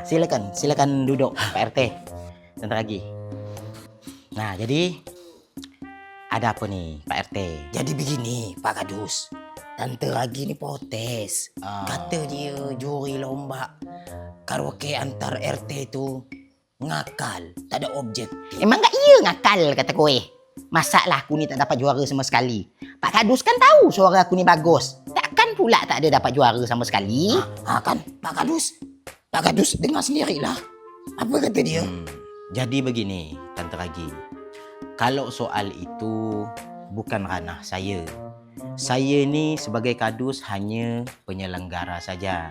Silakan duduk Pak RT. Sebentar lagi. Nah, jadi ada apa nih Pak RT? Jadi begini Pak Kadus, Tante Ragi ni protes. Kata dia juri lomba karaoke antar RT tu ngakal, tak ada objektif. Emang gak iya ngakal kata kowe? Masalah aku ni tak dapat juara sama sekali. Pak Kadus kan tahu suara aku ni bagus. Takkan pula tak ada dapat juara sama sekali? Kan Pak Kadus dengar sendirilah. Apa kata dia? Jadi begini, Tante Ragi. Kalau soal itu bukan ranah saya. Saya ni sebagai kadus hanya penyelenggara saja.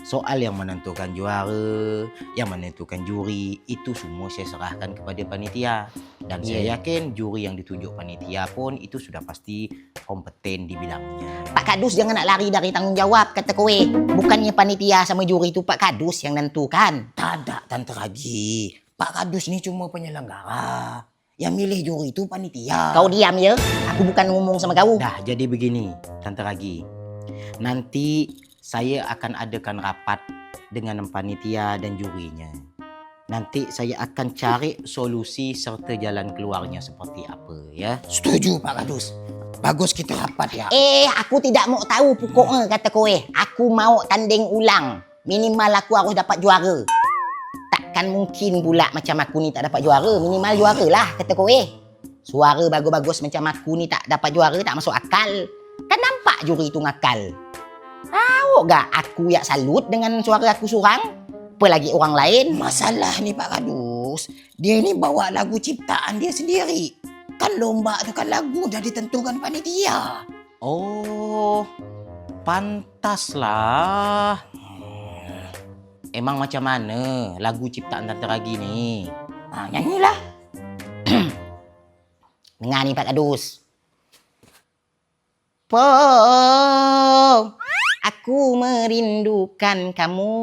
Soal yang menentukan juara, yang menentukan juri, itu semua saya serahkan kepada panitia. Dan saya yakin juri yang ditunjuk panitia pun itu sudah pasti kompeten di bidangnya. Pak Kadus jangan nak lari dari tanggungjawab kata kowe. Bukannya panitia sama juri itu Pak Kadus yang nentukan. Tak ada Tante Ragi. Pak Kadus ni cuma penyelenggara. Yang milih juri itu panitia. Kau diam ya. Aku bukan ngomong sama kau. Dah, jadi begini, Tante Ragi. Nanti saya akan adakan rapat dengan panitia dan jurinya. Nanti saya akan cari solusi serta jalan keluarnya seperti apa ya. Setuju Pak Kadus. Bagus kita rapat ya. Aku tidak mau tahu pokoknya kata kowe. Aku mau tanding ulang. Minimal aku harus dapat juara. Takkan mungkin pula macam aku ni tak dapat juara. Minimal juara lah kata kowe. Suara bagus-bagus macam aku ni tak dapat juara tak masuk akal. Kan nampak juri tu ngakal. Tahu gak aku yang salut dengan suara aku seorang? Apa lagi orang lain? Masalah ni Pak Kadus, dia ni bawa lagu ciptaan dia sendiri. Kan lomba tu kan lagu dah ditentukan panitia. Oh, pantaslah. Emang macam mana lagu ciptaan Tante Ragi ni? Nyanyilah. Dengar ni Pak Kadus. Aku merindukan kamu.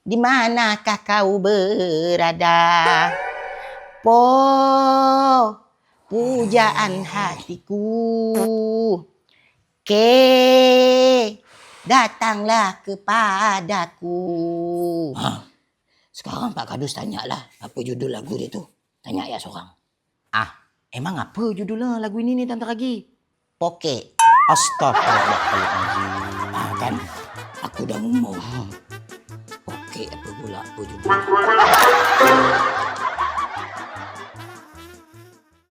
Di manakah kau berada? Pujaan hatiku. Datanglah kepadaku. Sekarang Pak Kadus tanyalah apa judul lagu dia tu. Tanya ya seorang. Emang apa judulnya lagu ini nih Tante Ragi? Poke. Astagfirullahaladzim. Kan aku dah ngomong. Oke, apa pula apa judul?